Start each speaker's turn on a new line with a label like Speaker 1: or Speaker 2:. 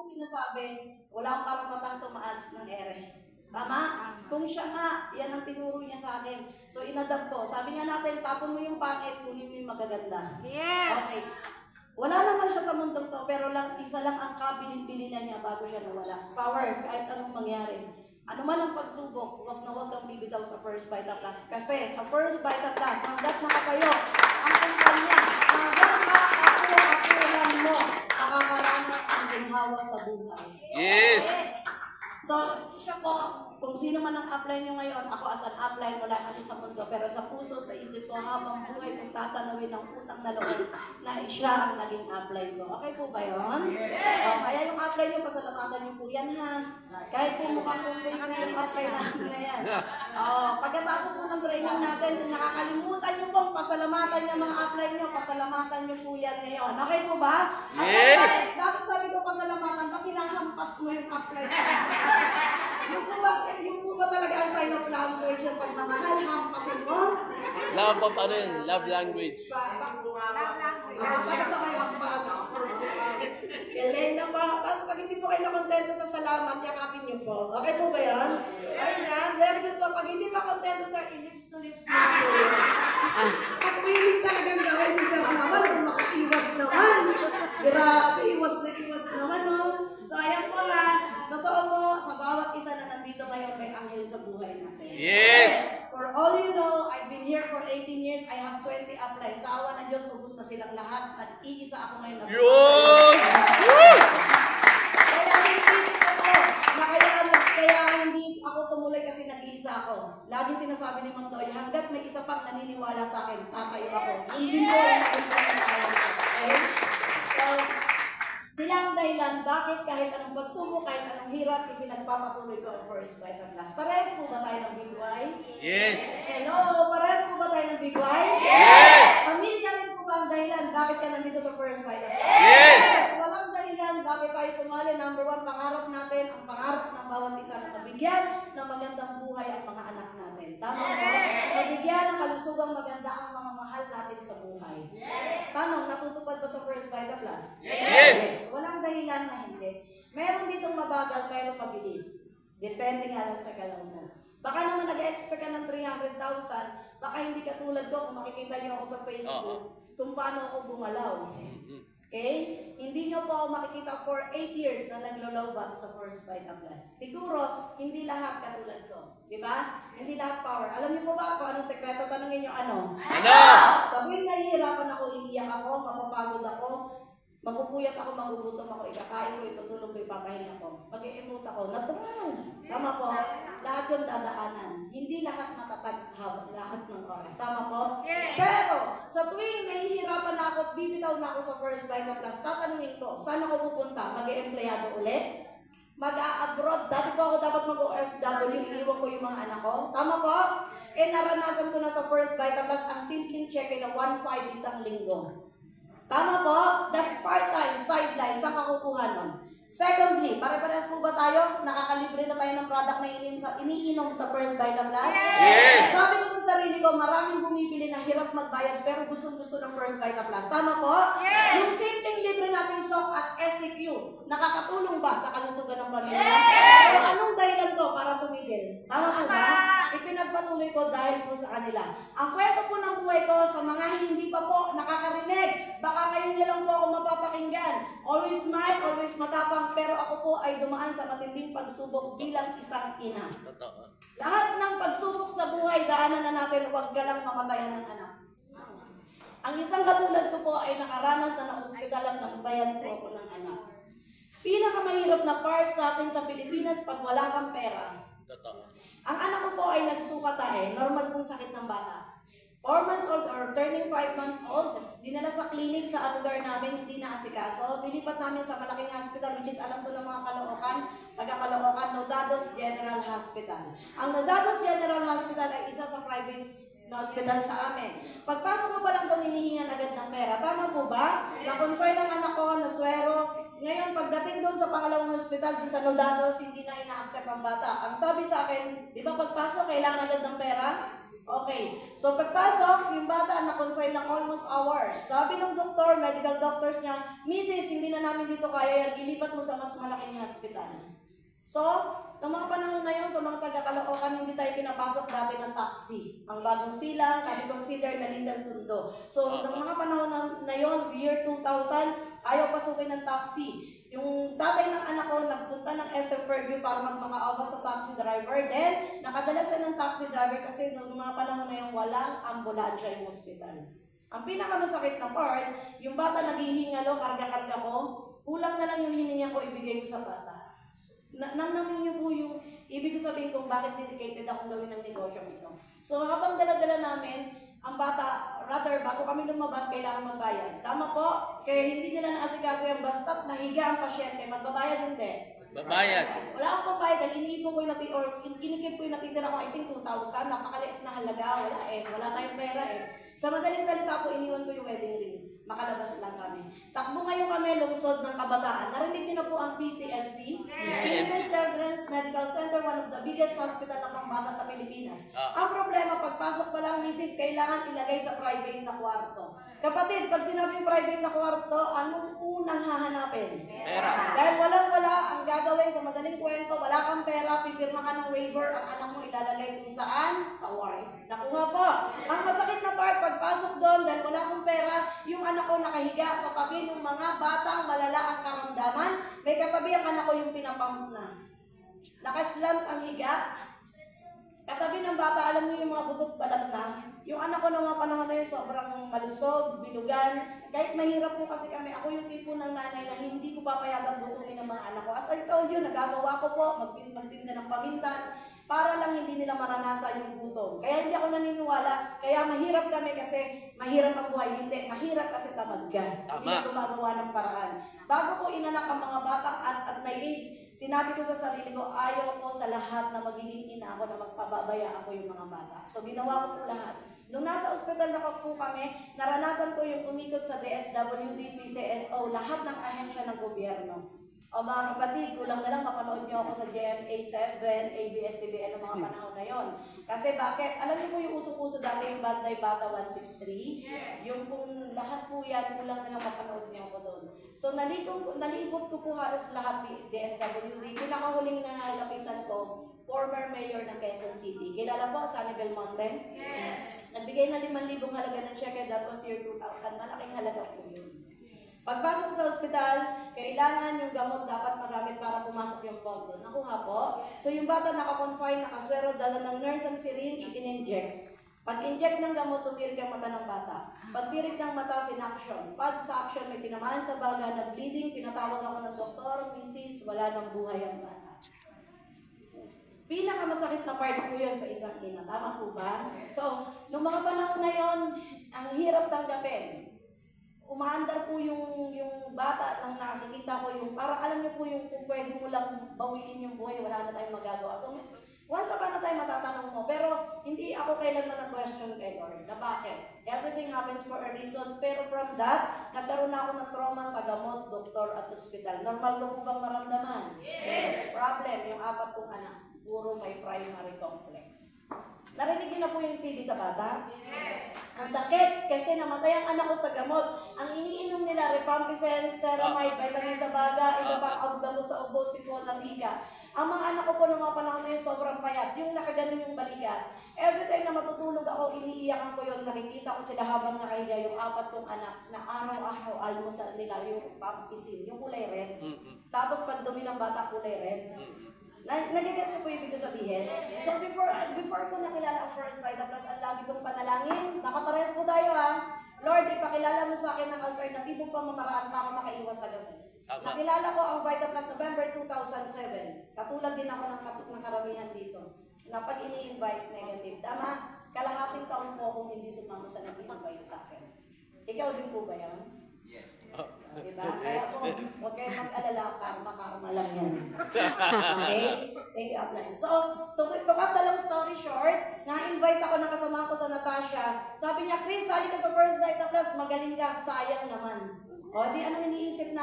Speaker 1: pong sinasabi, wala akong karapatang tumaas ng ere. Tama? Kung siya nga, yan ang tinuro niya sa akin. So, inadapt ko. Sabi nga natin, tapon mo yung pangit, kunin mo yung magaganda.
Speaker 2: Yes!
Speaker 1: Okay. Wala naman siya sa mundong to, pero isa lang ang kabilin-bilinan niya bago siya nawala. Power, kahit anong mangyari. Ano man ang pagsubok, huwag kang bibitaw sa First Vita Plus. Kasi sa First Vita Plus, hanggat nakatayo ang kumpanya, hanggat ako mo, nakakaranas ng ginhawa sa buhay.
Speaker 3: Yes!
Speaker 1: So, siya po, kung sino man ang apply nyo ngayon, ako as an apply, wala kasi sa mundo, pero sa puso, sa isip ko, habang buhay kong tatanawin ng utang na loob na siya ang naging apply ko. Okay po ba yun? So, kaya yung apply nyo, pasalamatan nyo po yan ha. Kahit po mukhang kung na yung apply natin na yan. Pagkatapos po ng training natin, kung nakakalimutan nyo pong pasalamatan yung mga apply nyo, pasalamatan nyo po yan ngayon. Okay po ba?
Speaker 3: Yes!
Speaker 1: Bakit sabi ko pasalamatan? Pag hinahampas mo yung apply yung po ba talaga ang sign of language yung pagmamahal, hampasin mo?
Speaker 3: Love of ano yun? Love language.
Speaker 2: Love language.
Speaker 1: Tapos sabay hampas. Elena pa. Tapos pag hindi po kayo nakontento sa salamat, yakapin niyo po. Okay po ba yan? Ayun na. Very good po. Pag hindi pa kontento, sir, lips to lips na po. At willing talagang gawin si sir naman kung makaiwas naman. Grabe, iwas naman, no? So, ayan po ha. Totoo po, sa bawat isa na nandito ngayon, may anghel sa buhay natin.
Speaker 3: Yes!
Speaker 1: For all you know, I've been here for 18 years. I have 20 uplines. Sa awa ng Diyos, ubus na silang lahat. At iisa ako ngayon.
Speaker 3: Yun!
Speaker 1: Kaya hindi ako, kaya hindi ako tumuloy kasi nag-iisa ako. Laging sinasabi ni Mang Doy, hanggat may isa pang naniniwala sa akin, tatayo ako. Hindi ko yung okay? So, sila ang dahilan bakit kahit anong pagsubok, kahit anong hirap, ipinagpapatuloy ko ang First Vita Plus. Parehas po ba tayo ng Big Y?
Speaker 3: Yes!
Speaker 1: Hello, parehas po ba tayo ng Big Y?
Speaker 3: Yes!
Speaker 1: Pamilya rin po ba ang dahilan bakit ka nandito sa First Vita Plus?
Speaker 3: Yes!
Speaker 1: Walang dahilan bakit tayo sumali. Number one, pangarap natin, ang pangarap ng bawat isa na mabigyan ng magandang buhay ang mga anak natin. Tama po? Mabigyan ng kalusugang maganda ang mga mahal natin sa buhay. Yes! Tanong, natutupad ba sa First Vita Plus?
Speaker 3: Yes!
Speaker 1: Walang dahilan na hindi. Meron ditong mabagal, meron mabilis. Depende nga lang sa galaw mo. Baka naman nag-expect ka ng 300,000, baka hindi katulad ko kung makikita niyo ako sa Facebook kung paano ako bumalaw. Okay? Hindi nyo po ako makikita for 8 years na naglolobat sa First Vita Plus. Siguro, hindi lahat katulad ko. Di ba? Hindi lahat power. Alam niyo po ba kung anong sekreto? Tanungin niyo ano?
Speaker 3: Ano?
Speaker 1: Sabihin nahihirapan ako, iiyak ako, mapapagod ako, mapupuyat ako, magugutom ako, ikakain ko, itutulog ko, ipapahinga ko. Pag-i-emote ako, natural. Tama po? Lahat yung dadaanan. Hindi lahat matatag lahat ng oras. Tama po?
Speaker 2: Yes.
Speaker 1: Pero, sa tuwing nahihirapan na ako, bibitaw na ako sa First Vita Plus, tatanungin ko, saan ako pupunta? Mag-e-empleyado ulit? Mag-a-abroad? Dati po ako dapat mag-OFW, iniwan ko yung mga anak ko. Tama po? Naranasan ko na sa First Vita Plus ang simpleng check-in na 1.5 isang linggo. Tama po? That's part-time, sideline. Saan ka kukuha nun? Secondly, pare-parehas po ba tayo? Nakakalibre na tayo ng product na iniinom sa First Vita Plus?
Speaker 3: Yes!
Speaker 1: Sabi ko sa sarili ko, maraming bumibili na hirap magbayad pero gustong-gusto ng First Vita Plus. Tama po?
Speaker 2: Yes!
Speaker 1: Yung simpleng libre nating SOC at SEQ, nakakatulong ba sa kalusugan ng pamilya?
Speaker 2: Yes!
Speaker 1: So, anong dahilan ko para tumigil? Tama po ba? Ipinagpatuloy ko dahil po sa kanila. Ang kwento po ng buhay ko sa mga hindi pa po nakakarinig, baka kayo niya lang po ako mapapakinggan. Always smile, always matapang, pero ako po ay dumaan sa matinding pagsubok bilang isang ina.
Speaker 3: Totoo.
Speaker 1: Lahat ng pagsubok sa buhay, daanan na natin, huwag ka lang mamatayan ng anak. Ang isang katulad ko po ay nakaranas na ng ospital at namatayan po ako ng anak. Pinakamahirap na part sa atin sa Pilipinas pag wala kang pera.
Speaker 3: Totoo.
Speaker 1: Ang anak ko po ay nagsuka tayo, normal pong sakit ng bata. 4 months old or turning 5 months old, dinala sa clinic sa lugar namin, hindi na asikaso. Dilipat namin sa malaking hospital, which is alam ko ng mga Caloocan, taga-Caloocan, Nodados General Hospital. Ang Nodados General Hospital ay isa sa private na hospital sa amin. Pagpasok mo pa lang doon, hinihingan agad ng pera. Tama po ba? Na-confirm ng anak ko, naswero. Ngayon, pagdating doon sa pangalawang hospital, doon sa Nodados, hindi na ina-accept ang bata. Ang sabi sa akin, di ba pagpasok, kailangan agad ng pera? Okay. So pagpasok, yung bata na-confine ng almost hours. Sabi ng doktor, medical doctors niya, Mrs., hindi na namin dito kaya yan, ilipat mo sa mas malaking hospital. So, ng mga panahon na yun, sa mga taga-Caloocan, hindi tayo pinapasok dati ng taxi. Ang bagong silang, kasi consider na Little Tondo. So, ng mga panahon na yun, year 2000, ayaw pasukin ng taxi. Yung tatay ng anak ko, nagpunta ng SM Fairview para magmakaawa sa taxi driver. Then, nakadala siya ng taxi driver kasi noong mga panahon na yun, walang ambulansya yung hospital. Ang pinakamasakit na part, yung bata naghihingalo, karga-karga ko, kulang na lang yung hininga ko, ibigay ko sa bata. Namnamin niyo po yung ibig ko sabihin kung bakit dedicated akong gawin ng negosyo ito. So habang dala-dala namin, ang bata, rather bago kami lumabas, kailangan magbayad. Tama po, kaya hindi nila naasikaso yung basta't nahiga ang pasyente, magbabayad hindi.
Speaker 3: Babayad.
Speaker 1: Wala akong pambayad dahil iniipon ko yung or kinikip ko yung natitira ko, I think 2,000, napakaliit na halaga, wala tayong pera eh. Sa madaling salita po, iniwan ko yung wedding ring. Makalabas lang kami. Takbo ngayon kami, lungsod ng kabataan. Narinig niyo na po ang PCMC? Philippine Children's Medical Center, one of the biggest hospital na pambata sa Pilipinas. Ang problema, pagpasok pa lang, misis, kailangan ilagay sa private na kwarto. Kapatid, pag sinabing private na kwarto, anong unang hahanapin?
Speaker 3: Pera.
Speaker 1: Dahil walang-wala ang gagawin sa madaling kwento, wala kang pera, pipirma ka ng waiver, ang anak mo ilalagay kung saan? Sa ward. Nakuha po. Ang masakit na part, pagpasok doon, dahil wala akong pera, yung anak ko nakahiga sa tabi ng mga batang malala ang karamdaman, may katabi ang anak ko yung pinapamp na. Nakaslant ang higa, katabi ng bata, alam niyo yung mga butot balat na. Yung anak ko ng mga panahon na yun, sobrang malusog, bilugan. Kahit mahirap po kasi kami, ako yung tipo ng nanay na hindi ko papayagang butungin ng mga anak ko. As I told you, nagagawa ko po, magtinda ng pamintan, para lang hindi nila maranasan yung gutom. Kaya hindi ako naniniwala, kaya mahirap kami kasi mahirap ang buhay. Hindi, mahirap kasi tamad ka. Hindi na gumagawa ng paraan. Bago ko inanak ang mga bata at my age, sinabi ko sa sarili ko, ayaw ko sa lahat na magiging ina ako na magpababaya ako yung mga bata. So ginawa ko po lahat. Nung nasa ospital na po kami, naranasan ko yung umikot sa DSWD, PCSO, lahat ng ahensya ng gobyerno. O mga kapatid, kulang na lang mapanood nyo ako sa GMA 7, ABS-CBN ng mga panahon na yon. Kasi bakit? Alam niyo po yung usong-uso dati yung Banday Bata 163? Yes. Yung kung lahat po yan, kulang na lang mapanood nyo ako doon. So nalibot ko po halos lahat DSWD. Pinakahuling na lapitan ko, former mayor ng Quezon City. Kilala po, Sunny Belmonte? Yes. Nagbigay na 5,000 halaga ng cheque, that was year 2000. Malaking halaga po yun. Pagpasok sa ospital, kailangan yung gamot dapat magamit para pumasok yung pondo. Nakuha po. So yung bata naka-confine, nakaswero, dala ng nurse ang syringe, in-inject. Pag-inject ng gamot, tumirik ang mata ng bata. Pag-tirik ng mata, sinaction. Pag sa action, may tinamaan sa baga, nag-bleeding, pinatawag ako ng doktor, misis, wala ng buhay ang bata. Pinakamasakit na part po yun sa isang ina. Tama po ba? So, nung mga panahon na yun, ang hirap tanggapin. Umaandar po yung bata nang nakikita ko yung, parang alam niyo po yung kung pwede mo lang bawiin yung buhay, wala na tayong magagawa. So, once upon a time matatanong mo, pero hindi ako kailanman na-question kay Lord na bakit. Everything happens for a reason, pero from that, nagkaroon na ako ng trauma sa gamot, doktor at ospital. Normal ko po bang maramdaman? Yes! Problem, yung 4 kong anak, puro may primary complex. Narinig niyo na po yung TB sa bata? Yes! Ang sakit kasi namatay ang anak ko sa gamot. Ang iniinom nila, rifampicin, ceramide, vitamin sa baga, iba pa ang gamot sa ubo, sipon at hika. Ang mga anak ko po ng mga panahon na yun, sobrang payat. Yung nakaganon yung balikat. Every time na matutulog ako, iniiyakan ko yun. Nakikita ko sila habang nakahiga yung 4 kong anak na araw-araw almusal nila yung rifampicin, yung kulay red. Tapos pag dumi ng bata, kulay red. Nagigets ko po yung ibig sabihin. So before ko nakilala ang First Vita Plus, ang lagi kong panalangin, nakaparehas po tayo ha. Lord, ipakilala mo sa akin ng alternatibong pamamaraan para makaiwas sa gamot. Nakilala ko ang Vita Plus November 2007. Katulad din ako ng karamihan dito. Na pag ini-invite negative, tama, kalahating taon po akong hindi sumama sa nag-invite sa akin. Ikaw din po ba yan? Yes. Diba? Kaya po, huwag kayo mag-alala, karma lang yan. Okay? Thank you, Upline. So, to cut the long story short, na-invite ako ng kasama ko sa Natasha. Sabi niya, Chris, sali ka sa First Vita Plus, magaling ka, sayang naman. O, di ano iniisip na